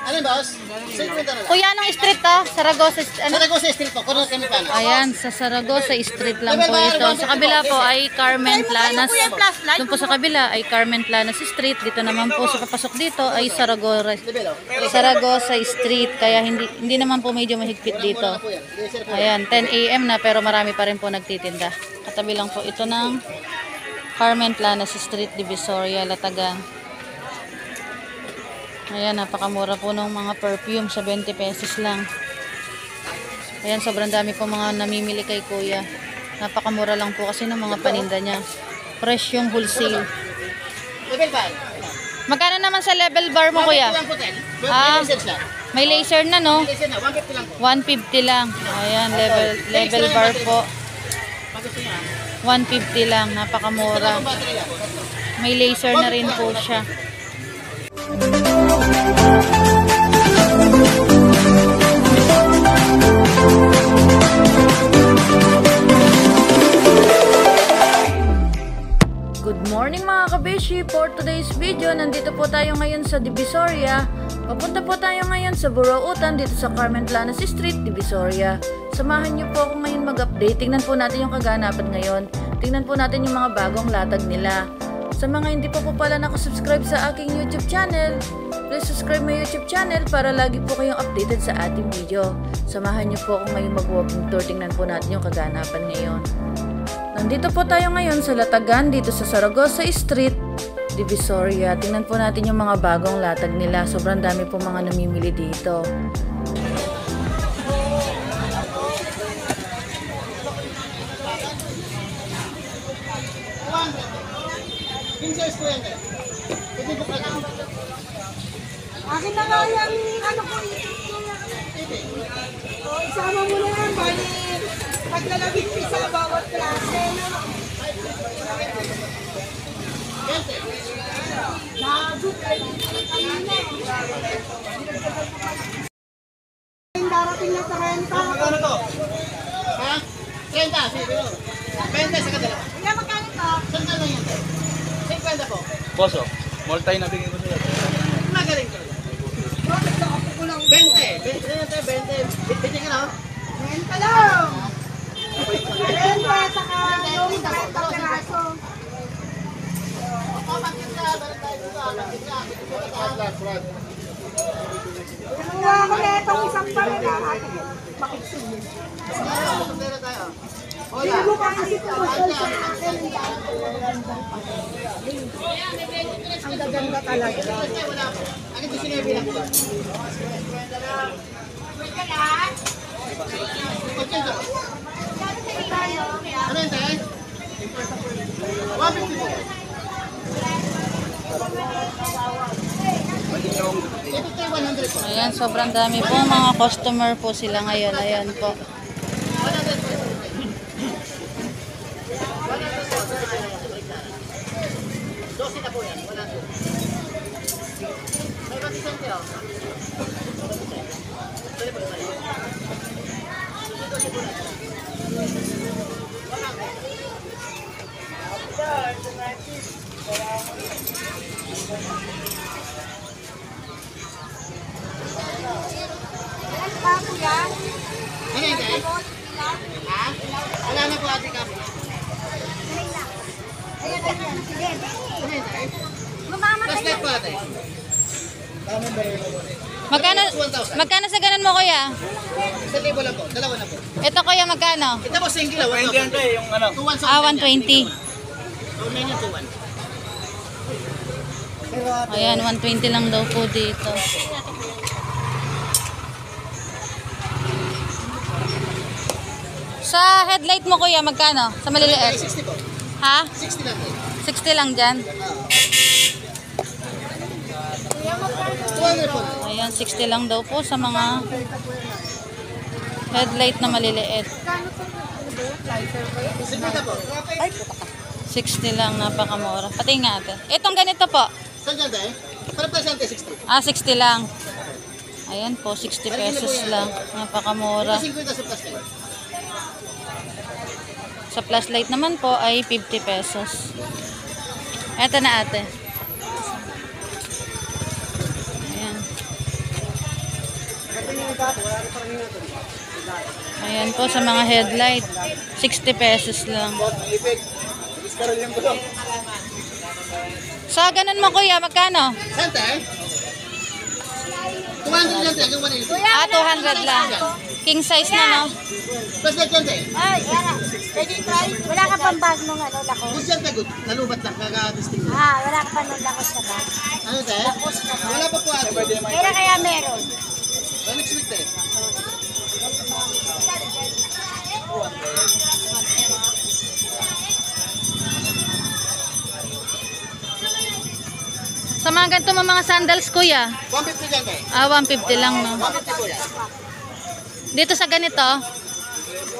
Ano boss? 50 na lang. Kuya, anong street to? Saragosa, ano? Saragosa Street po, Coronel Camipano. Ayan, sa Saragosa Street lang po ito. Sa kabila po ay Carmen Planas. Doon po sa kabila ay Carmen Planas Street. Dito naman po sa papasok dito ay Saragosa Street. Kaya hindi naman po medyo mahigpit dito. Ayan, 10 AM na pero marami pa rin po nagtitinda. Katabi lang po ito ng Carmen Planas Street, Divisoria, Latagan. Ayan, napakamura po ng mga perfume sa 20 pesos lang. Ayan, sobrang dami po mga namimili kay kuya. Napakamura lang po kasi ng mga paninda niya. Fresh yung wholesale. Level 5. Magkano naman sa level bar mo, kuya? Ah, may laser na, no? 150 lang po. 150 lang. Ayan, level bar po. 150 lang, napakamura. May laser na rin po siya. Good morning mga kabeshi! For today's video, nandito po tayo ngayon sa Divisoria. Papunta po tayo ngayon sa Burautan dito sa Carmen Planas Street, Divisoria. Samahan niyo po ako ngayon mag-update. Tingnan po natin yung kaganapan ngayon. Tingnan po natin yung mga bagong latag nila. Sa mga hindi pa po pala nakasubscribe sa aking YouTube channel, please subscribe my YouTube channel para lagi po kayong updated sa ating video. Samahan niyo po ako ngayon mag-walking tour. Tingnan po natin yung kaganapan ngayon. Nandito po tayo ngayon sa Latagan, dito sa Saragosa Street, Divisoria. Tingnan po natin yung mga bagong latag nila. Sobrang dami po mga namimili dito. Akin na nga yung ano ko isama mo na yan, bali paglalabit sa bawat klase. Darating na sa renta. Ano to? Ha? 30, sige. 20 sa kadala. Kaya magkano to? Saan ka lang yan? 50 po. Boso, multay na bigay ko sa'yo. Magaling ka. 20. 20. Bitin ka na. Renta lang. Renta saka yung 30 peraso. Nakuha ko na itong isang pala na makiksin. Hindi mo kasi kumusol sa akin. Ang gaganda talaga. Ano ito sinabi lang? Ano yun tayo? 150 po. Ayan, sobrang dami po mga customer po sila ngayon. Ayan po. Ano yun tayo? Ha? Wala na po ate ka. Ano yun tayo? Flashlight po ate. Magkano sa ganun mo, kuya? 1,000 lang po. Dalawa na po. Ito, kuya, magkano? Ito po single. Hindi yan tayo, yung ano. 120. 2,921. Ayan, 120 lang daw po dito. Sa headlight mo, kuya, magkano? Sa maliliit? 60 po. Ha? 60 lang po. 60 lang dyan. 200 po. Ayan, 60 lang daw po sa mga headlight na maliliit. 50 po. 60 lang, napakamura. Pati nga ate. Itong ganito po. Saan dyan tayo? Para presente 60. Ah, 60 lang. Ayan po, 60 pesos lang. Napakamura. 50 sa plastic. Sa flashlight naman po ay 50 pesos. Eto na ate. Ayan. Ayan po sa mga headlight. 60 pesos lang. Sa ganun mo kuya, magkano? Sante? 200 lang tayo, hanggang 180. 200 lang. King size na, no? Plus like yan tayo. Ay, wala. Pwede try. Wala ka pang bag nung ano, lakos? Good yan tayo, nalubat lang, kaka-testing mo. Wala ka pa nung lakos na bag. Ano tayo? Wala pa po ate. Kaya kaya meron. Next week tayo. Sa mga ganito mga sandals kuya. 150 yan tayo. 150 lang, no? 150 po yan. Dito sa ganito,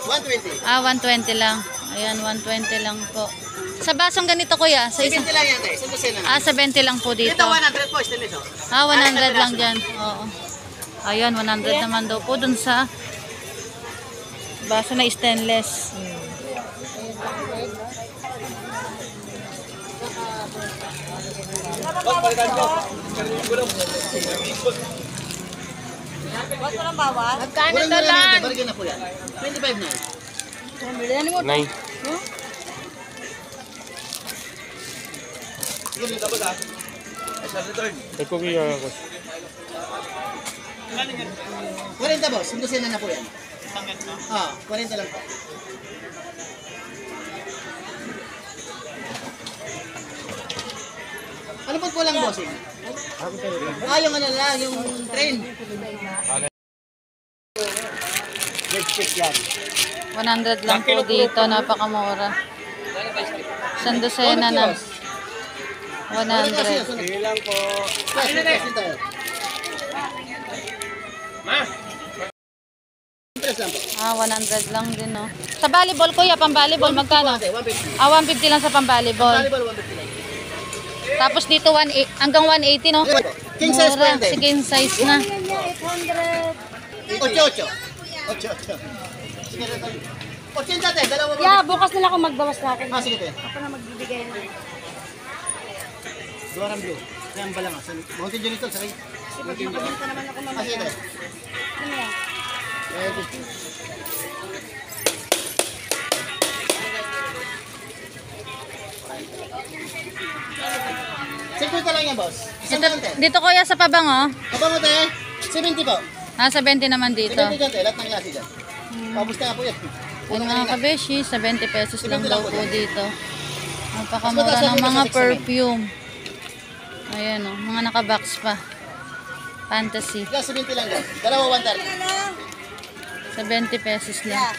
120. 120 lang. Ayan, 120 lang po. Sa basong ganito kuya, sa isa. 70 lang yan tayo, isang dosena na. 70 lang po dito. Dito 100 po, stainless oh. 100 lang dyan. Oo. Ayan, 100 naman daw po dun sa baso na stainless. Magkano Walang to wala lang? natin, bargain na po yan. 25 na yun. Sige, dapat ah. Ay, sa return. 40 boss, isang dosena na po yan. 40 lang po. Ano po lang bossing? Yung ano lang, yung train. 100 lang po dito, napakamura. Isang dosena na. 100. Ilang po. Question tayo. Interest lang po. 100 lang din, no. Sa volleyball kuya, pang volleyball, magkano? 150. 150 lang sa pang volleyball. Volleyball 150 lang. Tapos dito hanggang 180, no? King size po Mura, yan tayo. si king size na. 8-8. 8-8. Sige, 80 tayo, dalawa ba? Yeah, bukas nila ako magbawas natin. Sige tayo. Ako na magbibigay na. Duwarang blue. Kaya ba lang ah. Mountain Dew nito, sakay. Mountain Dew. Mabenta naman ako Sige mamaya. tayo. Ano yan? Kaya 50. Secret lang yan, boss. Isang lang tayo. Dito kuya sa pabango, Kapag mo tayo, 70 po. nasa 20 naman dito. 70 dyan tayo, lahat ng klase dyan. Paubos na nga po yan. Yung mga kabeshi, 70 pesos lang daw po dito. Napakamura ng mga perfume. Ayan o, mga nakabox pa. Fantasy. Yan, 70 lang dyan. Dalawa 130. 70 pesos lang.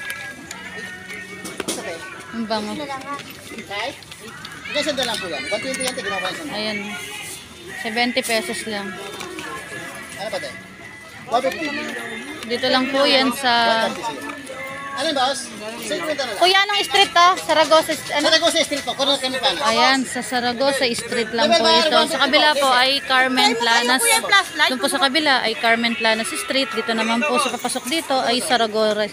Isa tayo. Ang bango. Kahit? Hanggang sanda lang po yan. 120 yan tayo, ginawa yung sanda. Ayan. 70 pesos lang. Ano pa tayo? 150. Dito lang po yan sa... 130 sige. Ano yun, boss? 50 na lang. Kuya, anong street to? Saragosa. Ano? Saragosa Street po, Coronel Camipana. Ayan, sa Saragosa Street lang po ito. Sa kabila po ay Carmen Planas. Doon po sa kabila ay Carmen Planas Street. Dito naman po sa papasok dito ay Saragosa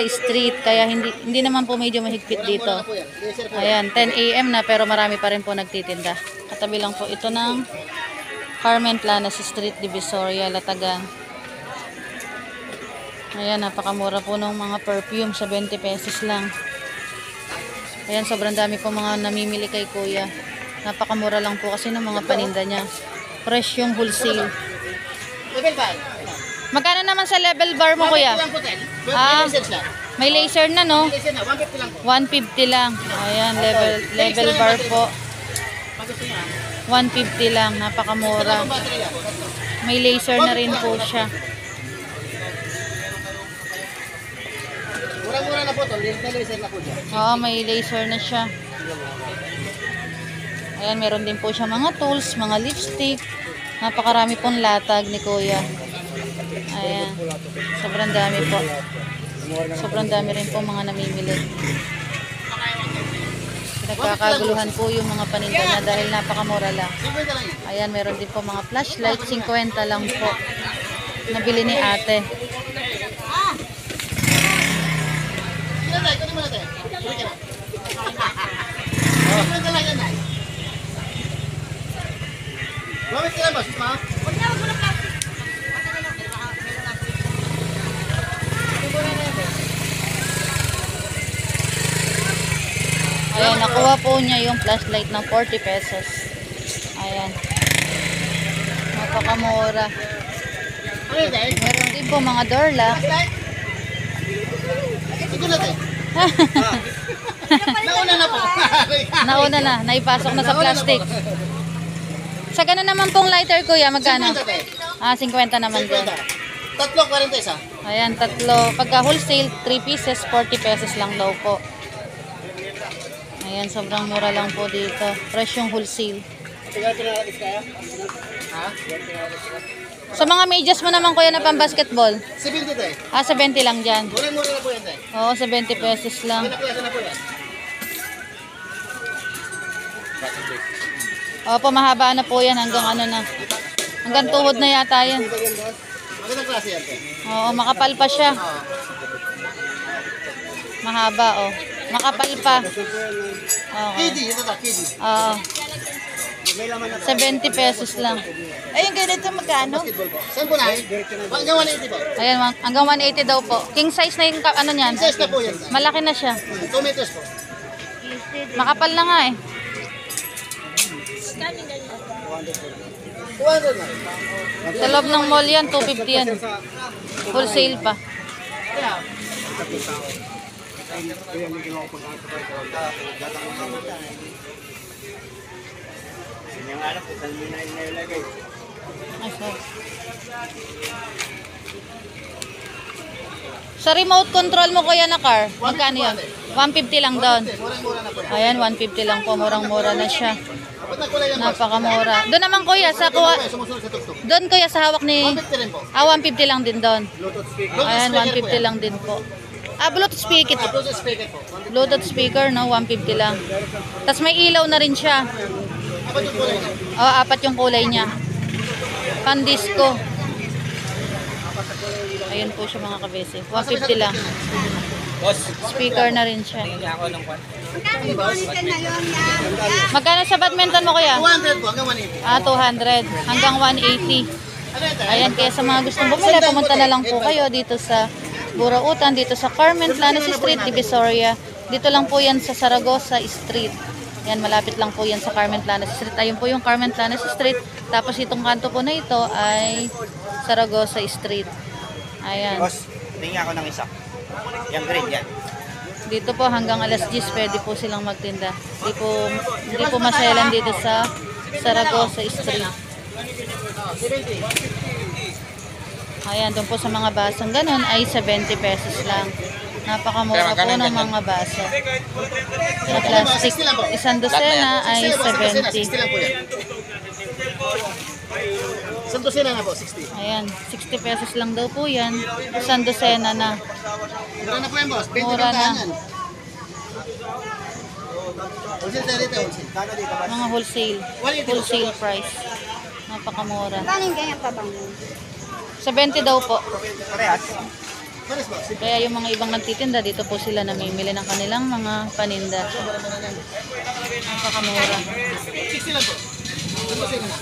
Street. Kaya hindi naman po medyo mahigpit dito. Ano po yan? Laser po. Ayan, 10 AM na pero marami pa rin po nagtitinda. Katabi lang po ito ng Carmen Planas Street, Divisoria, Latagan. Ayan, napakamura po ng mga perfume sa 20 pesos lang. Ayan, sobrang dami po mga namimili kay kuya. Napakamura lang po kasi ng mga paninda niya. Fresh yung wholesale. Level 5. Magkano naman sa level bar mo kuya? 150 lang po tayo. Ah. Laser lang. May laser na, no? Laser na, 150 lang po. 150 lang. Ayan, level bar po. Pag gusto niya, 150 lang, napakamura. ang battery yan. May laser na rin po siya. Murang-mura na po to, laser na po dyan. Oo, may laser na siya. Ayan, meron din po siya mga tools, mga lipstick. Napakarami pong latag ni kuya. Ayan, sobrang dami po. Sobrang dami rin po mga namimili. Nagkakaguluhan po yung mga paninda niya dahil napakamura lang. 50 lang yan. Ayan, meron din po mga flashlight, 50 lang po. Nabili ni ate. Sige na tayo, kunin mo na tayo. Kunin ka na. 50 lang yan, Nay. 150 lang, boss. Ma? Ayan, nakuha po niya yung flashlight ng 40 pesos. Ayan. Napakamura. Ano yun, Day? Meron din po mga door lock. Ito na, Day. Nauna na po. Nauna na, naipasok na sa plastic. Sa ganun naman pong lighter, kuya, magkano? 50, Day. Ah, 50 naman dyan. 50. Tatlo, 40 isa. Ayan, tatlo. Pagka wholesale, 3 pieces, 40 pesos lang daw po. Ayan, sobrang mura lang po dito. Fresh yung wholesale. Ha? Sa mga medyas mo naman, kuya, na pang basketball. 70, Day. Ah, 70 lang dyan. Mura-mura na po yan, Day. Oo, 70 pesos lang. Pinaklasa na po yan. Opo, mahaba na po yan hanggang ano na. Hanggang tuhod na yata yan. Magandang klase yan, Day. Oo, makapal pa siya. Mahaba, oh. Makapal pa. Okay. KD, ito ta, KD. Oo. 70 pesos lang. Ayun, ganito magkano? Basketball po. Saan po na? Hanggang 180 po. Ayan, hanggang 180 daw po. King size na yung ano niyan. Size na po yan. Malaki na siya. 2 meters po. Makapal na nga eh. 200 na. Sa loob ng mall yan, 250 yan. Wholesale pa. Ay, sorry. Sa remote control mo, kuya, na car, magkano yan? 150 lang doon. Murang-mura na po yan. Ayan, 150 lang po. Murang-mura na siya. Ba't na kulay yan, boss? Napakamura. Doon naman, kuya, sa kuha. Sumusunod sa tuktok. Doon, kuya, sa hawak ni... 150 rin po. Ah, 150 lang din doon. Bluetooth speaker. Ayan, Bluetooth speaker po 150 yan. lang din po. Ah, Bluetooth speaker. Bluetooth speaker po. Bluetooth speaker, no? 150 lang. Tapos may ilaw na rin siya. Apa yung kulay niya? Oh, apat yung kulay niya. Pan-disco. Ayun po siya, mga kabese. 150 lang. Boss, Speaker na rin siya. ako ng kwan. Magkano sa badminton mo, kuya? 200 po, hanggang 180. Ah, 200. Hanggang 180. Ano yan, Day? Ayan, kaya sa mga gustong bumili, pumunta na lang po kayo dito sa Burautan, dito sa Carmen Planas Street, Divisoria. Dito lang po yan sa Saragossa Street. Yan, malapit lang po yan sa Carmen Planas Street. Ayun po yung Carmen Planas Street. Tapos itong kanto po na ito ay Saragossa Street. Ayan. Boss, tingin ako ng isa. Yung green yan. Dito po hanggang alas 10 pwede po silang magtinda. Hindi po maselan dito sa Saragossa Street. 70. Ayan, doon po sa mga basong ganun ay 70 pesos lang. Napakamura po ng mga baso. Sa plastic, isang dosena ay 60 70. lang po yan. Isang dosena na po, 60. Ayan, 60 pesos lang daw po yan. Isang dosena na. Mura na po yan, boss. 20 Mura na. yan. Wholesale tayo dito, wholesale. Mga wholesale. Wholesale price. Napakamura. Paano yung ganyan pa bang? 70 daw po. Parehas. Pares, boss. Kaya yung mga ibang nagtitinda, dito po sila namimili ng kanilang mga paninda. Napakamura. 60 lang po. Isang dosena na.